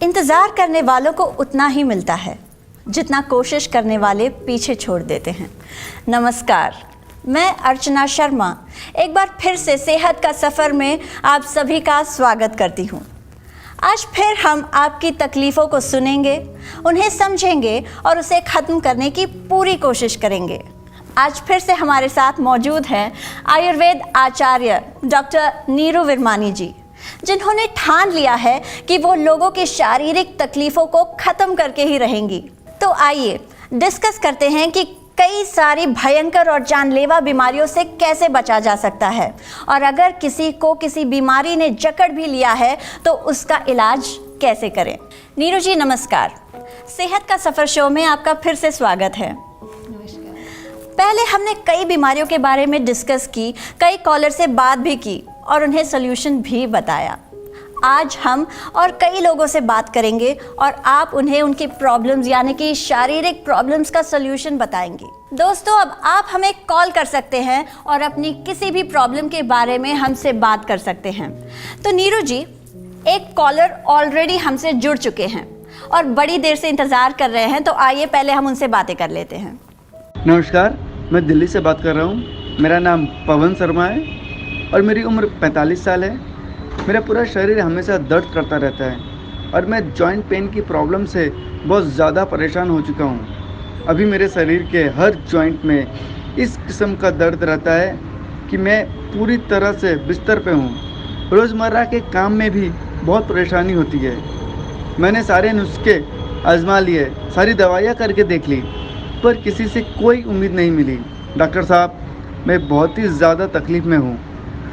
इंतज़ार करने वालों को उतना ही मिलता है जितना कोशिश करने वाले पीछे छोड़ देते हैं। नमस्कार, मैं अर्चना शर्मा एक बार फिर से सेहत का सफ़र में आप सभी का स्वागत करती हूँ। आज फिर हम आपकी तकलीफ़ों को सुनेंगे, उन्हें समझेंगे और उसे ख़त्म करने की पूरी कोशिश करेंगे। आज फिर से हमारे साथ मौजूद हैं आयुर्वेद आचार्य डॉक्टर नीरू विरमानी जी, जिन्होंने ठान लिया है कि वो लोगों की शारीरिक तकलीफ़ों को ख़त्म करके ही रहेंगी। तो आइए डिस्कस करते हैं कि कई सारी भयंकर और जानलेवा बीमारियों से कैसे बचा जा सकता है, और अगर किसी को किसी बीमारी ने जकड़ भी लिया है तो उसका इलाज कैसे करें। नीरू जी नमस्कार, सेहत का सफ़र शो में आपका फिर से स्वागत है। पहले हमने कई बीमारियों के बारे में डिस्कस की, कई कॉलर से बात भी की और उन्हें सोल्यूशन भी बताया। आज हम और कई लोगों से बात करेंगे और आप उन्हें उनकी प्रॉब्लम्स यानी कि शारीरिक प्रॉब्लम्स का सोल्यूशन बताएंगे। दोस्तों, अब आप हमें कॉल कर सकते हैं और अपनी किसी भी प्रॉब्लम के बारे में हमसे बात कर सकते हैं। तो नीरू जी, एक कॉलर ऑलरेडी हमसे जुड़ चुके हैं और बड़ी देर से इंतज़ार कर रहे हैं, तो आइए पहले हम उनसे बातें कर लेते हैं। नमस्कार, मैं दिल्ली से बात कर रहा हूँ। मेरा नाम पवन शर्मा है और मेरी उम्र 45 साल है। मेरा पूरा शरीर हमेशा दर्द करता रहता है और मैं जॉइंट पेन की प्रॉब्लम से बहुत ज़्यादा परेशान हो चुका हूँ। अभी मेरे शरीर के हर जॉइंट में इस किस्म का दर्द रहता है कि मैं पूरी तरह से बिस्तर पे हूँ। रोज़मर्रा के काम में भी बहुत परेशानी होती है। मैंने सारे नुस्खे आजमा लिए, सारी दवाइयाँ करके देख ली, पर किसी से कोई उम्मीद नहीं मिली। डॉक्टर साहब, मैं बहुत ही ज़्यादा तकलीफ़ में हूँ।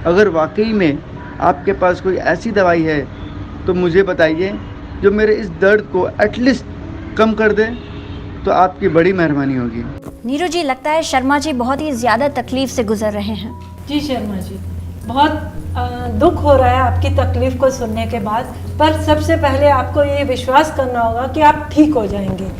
अगर वाकई में आपके पास कोई ऐसी दवाई है तो मुझे बताइए जो मेरे इस दर्द को एटलीस्ट कम कर दे, तो आपकी बड़ी मेहरबानी होगी। नीरू जी, लगता है शर्मा जी बहुत ही ज़्यादा तकलीफ़ से गुजर रहे हैं। जी शर्मा जी, बहुत दुख हो रहा है आपकी तकलीफ़ को सुनने के बाद। पर सबसे पहले आपको ये विश्वास करना होगा कि आप ठीक हो जाएंगे।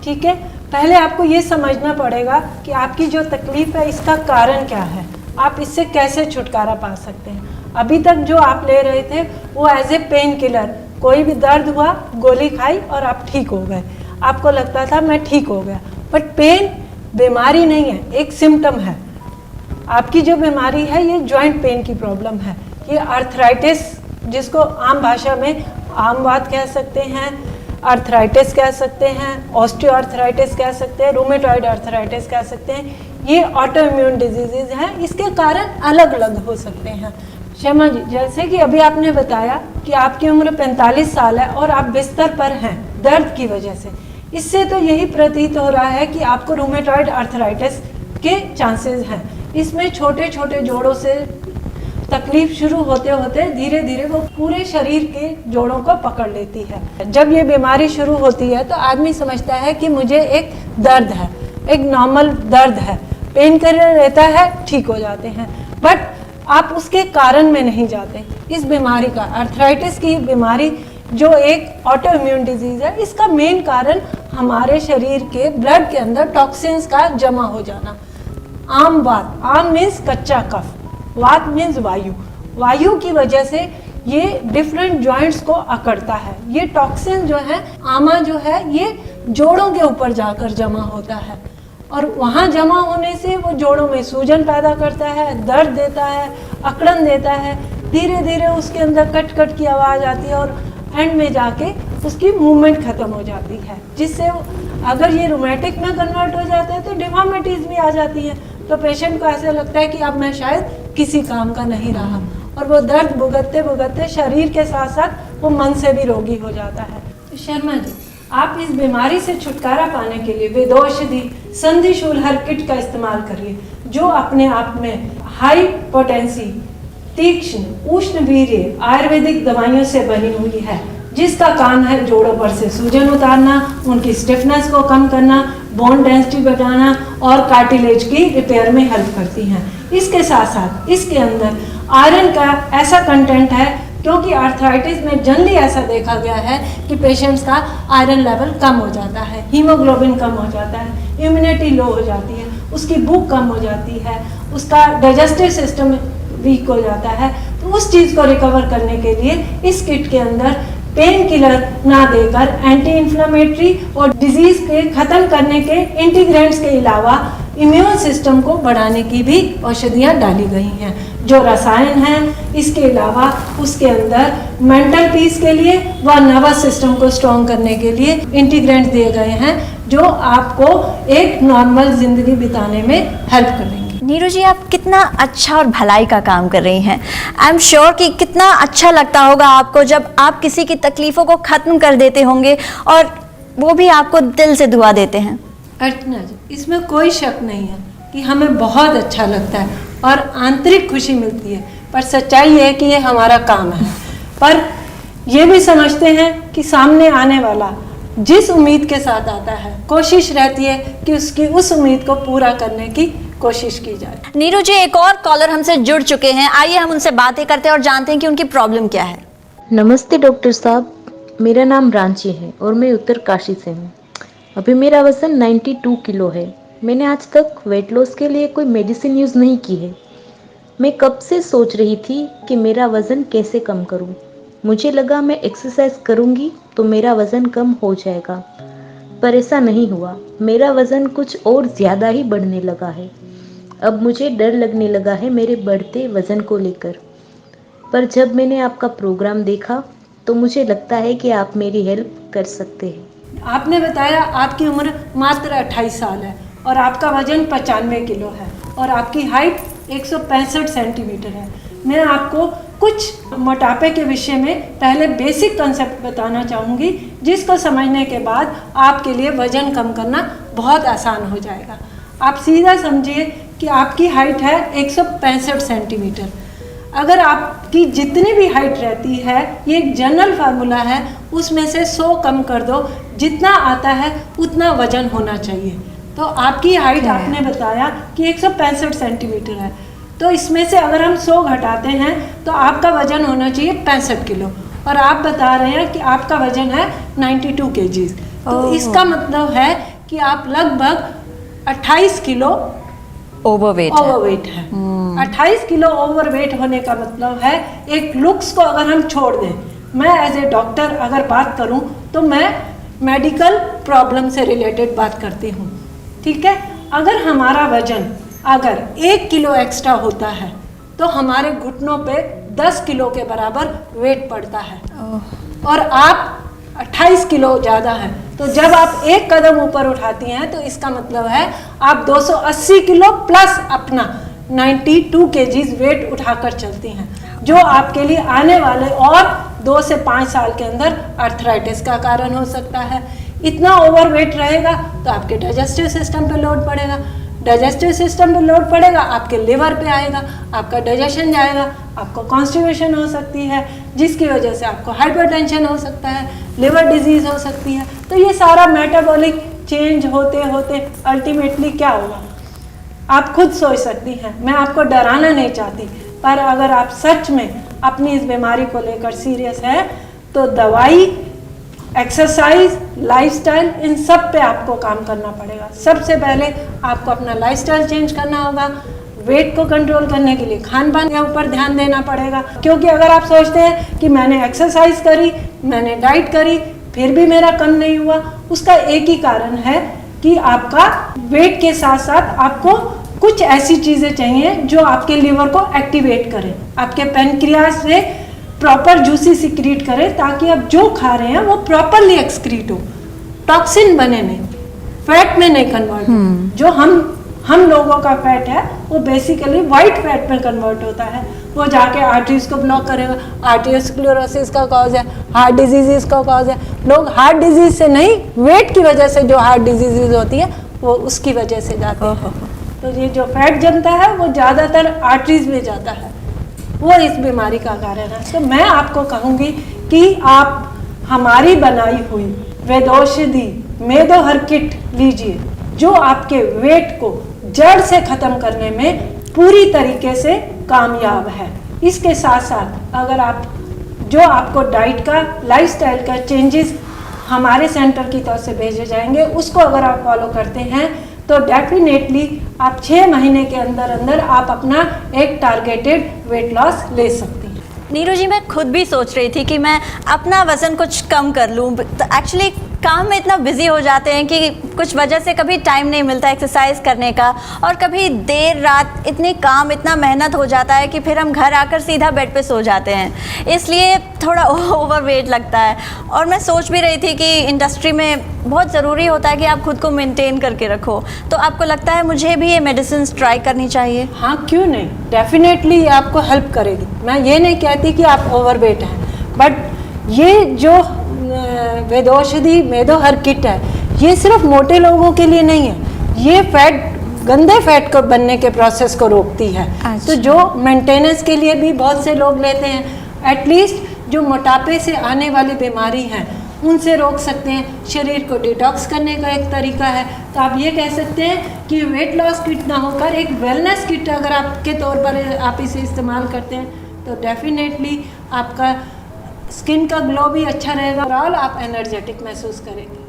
ठीक है, पहले आपको ये समझना पड़ेगा कि आपकी जो तकलीफ़ है इसका कारण क्या है, आप इससे कैसे छुटकारा पा सकते हैं। अभी तक जो आप ले रहे थे वो एज ए पेन किलर, कोई भी दर्द हुआ गोली खाई और आप ठीक हो गए। आपको लगता था मैं ठीक हो गया, बट पेन बीमारी नहीं है, एक सिम्टम है। आपकी जो बीमारी है ये जॉइंट पेन की प्रॉब्लम है। ये आर्थराइटिस, जिसको आम भाषा में आम बात कह सकते हैं, आर्थराइटिस कह सकते हैं, ऑस्टियोआर्थराइटिस कह सकते हैं, रूमेटॉइड आर्थराइटिस कह सकते हैं। ये ऑटो इम्यून डिजीज़ हैं, इसके कारण अलग अलग हो सकते हैं। शर्मा जी, जैसे कि अभी आपने बताया कि आपकी उम्र 45 साल है और आप बिस्तर पर हैं दर्द की वजह से, इससे तो यही प्रतीत हो रहा है कि आपको रूमेटॉइड आर्थराइटिस के चांसेस हैं। इसमें छोटे छोटे जोड़ों से तकलीफ शुरू होते होते धीरे धीरे वो पूरे शरीर के जोड़ों को पकड़ लेती है। जब ये बीमारी शुरू होती है तो आदमी समझता है कि मुझे एक दर्द है, एक नॉर्मल दर्द है, पेन किलर रहता है, ठीक हो जाते हैं। बट आप उसके कारण में नहीं जाते। इस बीमारी का, आर्थराइटिस की बीमारी जो एक ऑटो इम्यून डिजीज़ है, इसका मेन कारण हमारे शरीर के ब्लड के अंदर टॉक्सिन्स का जमा हो जाना। आम बात, आम मीन्स कच्चा कफ, वात मीन्स वायु। वायु की वजह से ये डिफरेंट जॉइंट्स को अकड़ता है। ये टॉक्सिन जो है, आमा जो है, ये जोड़ों के ऊपर जाकर जमा होता है और वहाँ जमा होने से वो जोड़ों में सूजन पैदा करता है, दर्द देता है, अकड़न देता है। धीरे धीरे उसके अंदर कट कट की आवाज़ आती है और एंड में जाके उसकी मूवमेंट ख़त्म हो जाती है, जिससे अगर ये रूमेटिक में कन्वर्ट हो जाता है तो डिफॉर्मिटीज़ भी आ जाती हैं। तो पेशेंट को ऐसा लगता है कि अब मैं शायद किसी काम का नहीं रहा, और वो दर्द भुगतते भुगतते शरीर के साथ साथ वो मन से भी रोगी हो जाता है। तो शर्मा जी, आप इस बीमारी से छुटकारा पाने के लिए वेदौषधि संधि शूलहर किट का इस्तेमाल करिए, जो अपने आप में हाई पोटेंसी, तीक्ष्ण, उष्ण वीर्य आयुर्वेदिक दवाइयों से बनी हुई है, जिसका काम है जोड़ों पर से सूजन उतारना, उनकी स्टिफनेस को कम करना, बोन डेंसिटी बढ़ाना और कार्टिलेज की रिपेयर में हेल्प करती हैं। इसके साथ साथ इसके अंदर आयरन का ऐसा कंटेंट है, क्योंकि आर्थराइटिस में जनरली ऐसा देखा गया है कि पेशेंट्स का आयरन लेवल कम हो जाता है, हीमोग्लोबिन कम हो जाता है, इम्यूनिटी लो हो जाती है, उसकी भूख कम हो जाती है, उसका डाइजेस्टिव सिस्टम वीक हो जाता है। तो उस चीज़ को रिकवर करने के लिए इस किट के अंदर पेन किलर ना देकर एंटी इन्फ्लेमेटरी और डिजीज के खत्म करने के इंटीग्रेंट्स के अलावा इम्यून सिस्टम को बढ़ाने की भी औषधियाँ डाली गई हैं। जो रसायन हैं इसके अलावा उसके अंदर मेंटल पीस के लिए व नर्वस सिस्टम को स्ट्रॉन्ग करने के लिए इंटीग्रेंट्स दिए गए हैं जो आपको एक नॉर्मल जिंदगी बिताने में हेल्प करेंगे। नीरू जी, आप कितना अच्छा और भलाई का काम कर रही हैं। आई एम श्योर कि कितना अच्छा लगता होगा आपको जब आप किसी की तकलीफ़ों को ख़त्म कर देते होंगे और वो भी आपको दिल से दुआ देते हैं। अर्चना जी, इसमें कोई शक नहीं है कि हमें बहुत अच्छा लगता है और आंतरिक खुशी मिलती है, पर सच्चाई है कि ये हमारा काम है। पर ये भी समझते हैं कि सामने आने वाला जिस उम्मीद के साथ आता है, कोशिश रहती है कि उसकी उस उम्मीद को पूरा करने की कोशिश की जाए। नीरू जी, एक और कॉलर हमसे जुड़ चुके हैं, आइए हम उनसे बातें करते हैं और जानते हैं कि उनकी प्रॉब्लम क्या है। नमस्ते डॉक्टर साहब, मेरा नाम रांची है और मैं उत्तरकाशी से हूँ। अभी मेरा वज़न 92 किलो है। मैंने आज तक वेट लॉस के लिए कोई मेडिसिन यूज़ नहीं की है। मैं कब से सोच रही थी कि मेरा वज़न कैसे कम करूँ। मुझे लगा मैं एक्सरसाइज करूँगी तो मेरा वज़न कम हो जाएगा, पर ऐसा नहीं हुआ। मेरा वज़न कुछ और ज़्यादा ही बढ़ने लगा है। अब मुझे डर लगने लगा है मेरे बढ़ते वज़न को लेकर। पर जब मैंने आपका प्रोग्राम देखा तो मुझे लगता है कि आप मेरी हेल्प कर सकते हैं। आपने बताया आपकी उम्र मात्र 28 साल है और आपका वजन 95 किलो है और आपकी हाइट 165 सेंटीमीटर है। मैं आपको कुछ मोटापे के विषय में पहले बेसिक कंसेप्ट बताना चाहूँगी, जिसको समझने के बाद आपके लिए वज़न कम करना बहुत आसान हो जाएगा। आप सीधा समझिए कि आपकी हाइट है 165 सेंटीमीटर। अगर आपकी जितनी भी हाइट रहती है, ये एक जनरल फार्मूला है, उसमें से 100 कम कर दो, जितना आता है उतना वज़न होना चाहिए। तो आपकी हाइट आपने बताया कि 165 सेंटीमीटर है, तो इसमें से अगर हम 100 घटाते हैं तो आपका वज़न होना चाहिए 65 किलो और आप बता रहे हैं कि आपका वज़न है 92 केजीज। तो इसका मतलब है कि आप लगभग 28 किलो ओवरवेट है। 28 किलो ओवरवेट होने का मतलब है एक लुक्स को अगर हम छोड़ दें, मैं एज ए डॉक्टर अगर बात करूं तो मैं मेडिकल प्रॉब्लम से रिलेटेड बात करती हूं, ठीक है। अगर हमारा वजन अगर 1 किलो एक्स्ट्रा होता है तो हमारे घुटनों पे 10 किलो के बराबर वेट पड़ता है और आप 28 किलो ज़्यादा है, तो जब आप एक कदम ऊपर उठाती हैं तो इसका मतलब है आप 280 किलो प्लस अपना 92 केजीज वेट उठाकर चलती हैं, जो आपके लिए आने वाले और 2 से 5 साल के अंदर आर्थराइटिस का कारण हो सकता है। इतना ओवरवेट रहेगा तो आपके डाइजेस्टिव सिस्टम पे लोड पड़ेगा, डाइजेस्टिव सिस्टम पे लोड पड़ेगा, आपके लिवर पे आएगा, आपका डाइजेशन जाएगा, आपको कॉन्स्टिपेशन हो सकती है, जिसकी वजह से आपको हाइपरटेंशन हो सकता है, लिवर डिजीज़ हो सकती है। तो ये सारा मेटाबॉलिक चेंज होते होते अल्टीमेटली क्या होगा, आप खुद सोच सकती हैं। मैं आपको डराना नहीं चाहती, पर अगर आप सच में अपनी इस बीमारी को लेकर सीरियस है तो दवाई, एक्सरसाइज, लाइफस्टाइल, इन सब पे आपको काम करना पड़ेगा। सबसे पहले आपको अपना लाइफस्टाइल चेंज करना होगा। वेट को कंट्रोल करने के लिए खान पान के ऊपर ध्यान देना पड़ेगा, क्योंकि अगर आप सोचते हैं कि मैंने एक्सरसाइज करी, मैंने डाइट करी, फिर भी मेरा कम नहीं हुआ, उसका एक ही कारण है कि आपका वेट के साथ साथ आपको कुछ ऐसी चीज़ें चाहिए जो आपके लिवर को एक्टिवेट करें, आपके पैनक्रियास से प्रॉपर जूसी सिक्रीट करें, ताकि आप जो खा रहे हैं वो प्रॉपरली एक्सक्रीट हो, टॉक्सिन बने नहीं, फैट में नहीं कन्वर्ट हो। जो हम लोगों का फैट है वो बेसिकली वाइट फैट में कन्वर्ट होता है, वो जाके आर्टरीज को ब्लॉक करेगा, आर्टेरियोस्क्लेरोसिस का कॉज है, हार्ट डिजीज़ का कॉज है। लोग हार्ट डिजीज़ से नहीं, वेट की वजह से जो हार्ट डिजीज़ होती है वो उसकी वजह से जाती है। तो ये जो फैट जमता है वो ज़्यादातर आर्टरीज में जाता है, वो इस बीमारी का कारण है। तो मैं आपको कहूँगी कि आप हमारी बनाई हुई वेदौषधि मेदोहर किट लीजिए, जो आपके वेट को जड़ से ख़त्म करने में पूरी तरीके से कामयाब है। इसके साथ साथ अगर आप जो आपको डाइट का, लाइफस्टाइल का चेंजेस हमारे सेंटर की तरफ से भेजे जाएंगे, उसको अगर आप फॉलो करते हैं तो डेफिनेटली आप 6 महीने के अंदर अंदर आप अपना एक टारगेटेड वेट लॉस ले सकते हैं। नीरू जी, मैं खुद भी सोच रही थी कि मैं अपना वज़न कुछ कम कर लूँ। एक्चुअली काम में इतना बिजी हो जाते हैं कि कुछ वजह से कभी टाइम नहीं मिलता एक्सरसाइज करने का, और कभी देर रात इतनी काम, इतना मेहनत हो जाता है कि फिर हम घर आकर सीधा बेड पे सो जाते हैं, इसलिए थोड़ा ओवरवेट लगता है। और मैं सोच भी रही थी कि इंडस्ट्री में बहुत ज़रूरी होता है कि आप खुद को मेंटेन करके रखो, तो आपको लगता है मुझे भी ये मेडिसिन ट्राई करनी चाहिए? हाँ, क्यों नहीं, डेफिनेटली आपको हेल्प करेगी। मैं ये नहीं कहती कि आप ओवरवेट हैं, बट ये जो वेदौषधि मेदोहर किट है, ये सिर्फ मोटे लोगों के लिए नहीं है, ये फैट, गंदे फैट को बनने के प्रोसेस को रोकती है। तो जो मेंटेनेंस के लिए भी बहुत से लोग लेते हैं, एटलीस्ट जो मोटापे से आने वाली बीमारी हैं उनसे रोक सकते हैं। शरीर को डिटॉक्स करने का एक तरीका है। तो आप ये कह सकते हैं कि वेट लॉस किट ना होकर एक वेलनेस किट अगर आपके तौर पर आप इसे इस्तेमाल करते हैं तो डेफिनेटली आपका स्किन का ग्लो भी अच्छा रहेगा, ओवरऑल आप एनर्जेटिक महसूस करेंगे।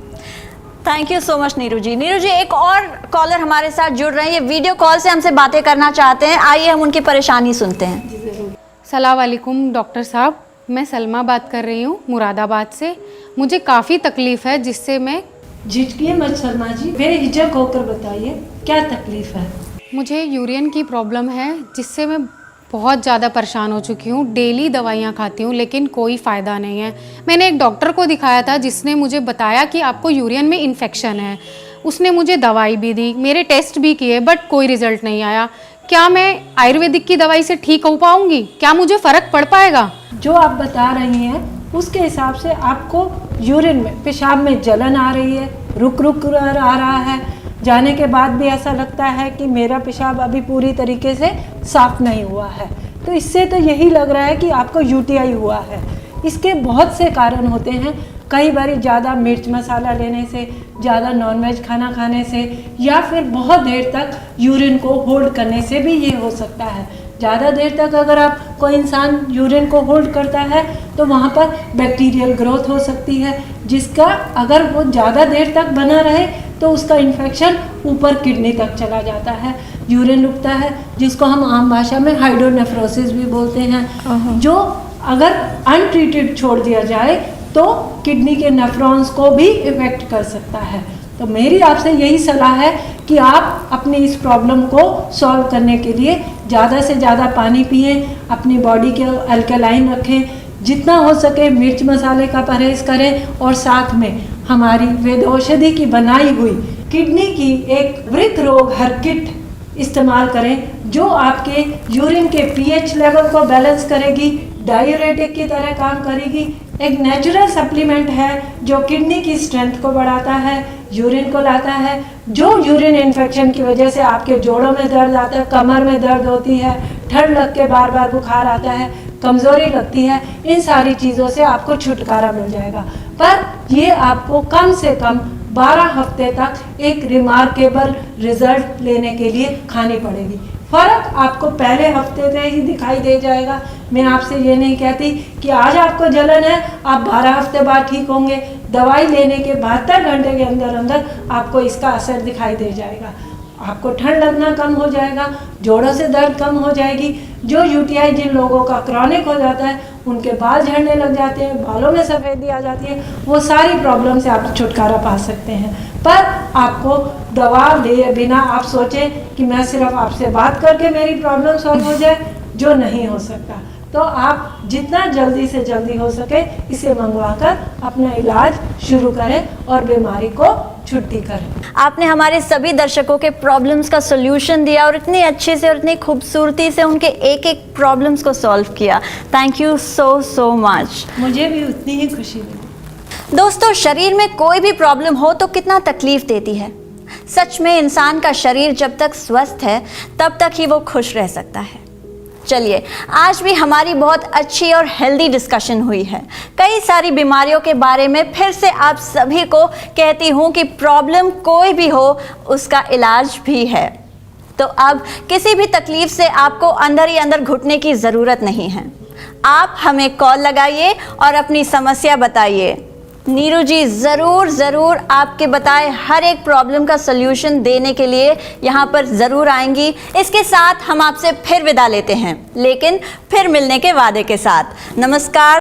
Thank you so much Neeru ji. Neeru ji, एक और कॉलर हमारे साथ जुड़ रहे हैं, ये वीडियो कॉल से हमसे बातें करना चाहते हैं। आइए हम उनकी परेशानी सुनते हैं। सलाम वालेकुम डॉक्टर साहब, मैं सलमा बात कर रही हूँ मुरादाबाद से। मुझे काफ़ी तकलीफ़ है जिससे मैं झिझकिए मत शर्मा जी, बेहिचक होकर बताइए क्या तकलीफ है। मुझे यूरिन की प्रॉब्लम है जिससे मैं बहुत ज़्यादा परेशान हो चुकी हूँ। डेली दवाइयाँ खाती हूँ लेकिन कोई फ़ायदा नहीं है। मैंने एक डॉक्टर को दिखाया था जिसने मुझे बताया कि आपको यूरिन में इन्फेक्शन है। उसने मुझे दवाई भी दी, मेरे टेस्ट भी किए, बट कोई रिज़ल्ट नहीं आया। क्या मैं आयुर्वेदिक की दवाई से ठीक हो पाऊँगी? क्या मुझे फ़र्क पड़ पाएगा? जो आप बता रही हैं उसके हिसाब से आपको यूरिन में, पेशाब में जलन आ रही है, रुक रुक कर आ रहा है, जाने के बाद भी ऐसा लगता है कि मेरा पेशाब अभी पूरी तरीके से साफ नहीं हुआ है। तो इससे तो यही लग रहा है कि आपको यूटीआई हुआ है। इसके बहुत से कारण होते हैं। कई बार ज़्यादा मिर्च मसाला लेने से, ज़्यादा नॉनवेज खाना खाने से, या फिर बहुत देर तक यूरिन को होल्ड करने से भी ये हो सकता है। ज़्यादा देर तक अगर आप कोई इंसान यूरिन को होल्ड करता है तो वहाँ पर बैक्टीरियल ग्रोथ हो सकती है, जिसका अगर वो ज़्यादा देर तक बना रहे तो उसका इन्फेक्शन ऊपर किडनी तक चला जाता है, यूरिन रुकता है, जिसको हम आम भाषा में हाइड्रोनेफ्रोसिस भी बोलते हैं, जो अगर अनट्रीटेड छोड़ दिया जाए तो किडनी के नेफ्रॉन्स को भी इफेक्ट कर सकता है। तो मेरी आपसे यही सलाह है कि आप अपनी इस प्रॉब्लम को सॉल्व करने के लिए ज़्यादा से ज़्यादा पानी पिएं, अपनी बॉडी के अल्कलाइन रखें, जितना हो सके मिर्च मसाले का परहेज़ करें, और साथ में हमारी वेदौषधि की बनाई हुई किडनी की एक वृक्क रोग हर किट इस्तेमाल करें, जो आपके यूरिन के पीएच लेवल को बैलेंस करेगी, डायूरेटिक की तरह काम करेगी। एक नेचुरल सप्लीमेंट है जो किडनी की स्ट्रेंथ को बढ़ाता है, यूरिन को लाता है। जो यूरिन इन्फेक्शन की वजह से आपके जोड़ों में दर्द आता है, कमर में दर्द होती है, ठंड लग के बार बार बुखार आता है, कमज़ोरी लगती है, इन सारी चीज़ों से आपको छुटकारा मिल जाएगा। पर ये आपको कम से कम 12 हफ्ते तक एक रिमार्केबल रिजल्ट लेने के लिए खानी पड़ेगी। फ़र्क आपको पहले हफ्ते से ही दिखाई दे जाएगा। मैं आपसे ये नहीं कहती कि आज आपको जलन है आप 12 हफ्ते बाद ठीक होंगे। दवाई लेने के 72 घंटे के अंदर अंदर आपको इसका असर दिखाई दे जाएगा। आपको ठंड लगना कम हो जाएगा, जोड़ों से दर्द कम हो जाएगी। जो यूटीआई जिन लोगों का क्रॉनिक हो जाता है, उनके बाल झड़ने लग जाते हैं, बालों में सफ़ेदी आ जाती है, वो सारी प्रॉब्लम से आप छुटकारा पा सकते हैं। पर आपको दवा लिए बिना आप सोचें कि मैं सिर्फ आपसे बात करके मेरी प्रॉब्लम सॉल्व हो जाए, जो नहीं हो सकता। तो आप जितना जल्दी से जल्दी हो सके इसे मंगवाकर अपना इलाज शुरू करें और बीमारी को छुट्टी करें। आपने हमारे सभी दर्शकों के प्रॉब्लम्स का सॉल्यूशन दिया और इतनी अच्छे से और इतनी खूबसूरती से उनके एक एक प्रॉब्लम्स को सॉल्व किया। Thank you so much. मुझे भी उतनी ही खुशी मिली। दोस्तों, शरीर में कोई भी प्रॉब्लम हो तो कितना तकलीफ देती है। सच में इंसान का शरीर जब तक स्वस्थ है तब तक ही वो खुश रह सकता है। चलिए, आज भी हमारी बहुत अच्छी और हेल्दी डिस्कशन हुई है। कई सारी बीमारियों के बारे में फिर से आप सभी को कहती हूँ कि प्रॉब्लम कोई भी हो उसका इलाज भी है। तो अब किसी भी तकलीफ से आपको अंदर ही अंदर घुटने की ज़रूरत नहीं है। आप हमें कॉल लगाइए और अपनी समस्या बताइए। नीरू जी ज़रूर आपके बताए हर एक प्रॉब्लम का सल्यूशन देने के लिए यहाँ पर ज़रूर आएंगी। इसके साथ हम आपसे फिर विदा लेते हैं, लेकिन फिर मिलने के वादे के साथ। नमस्कार।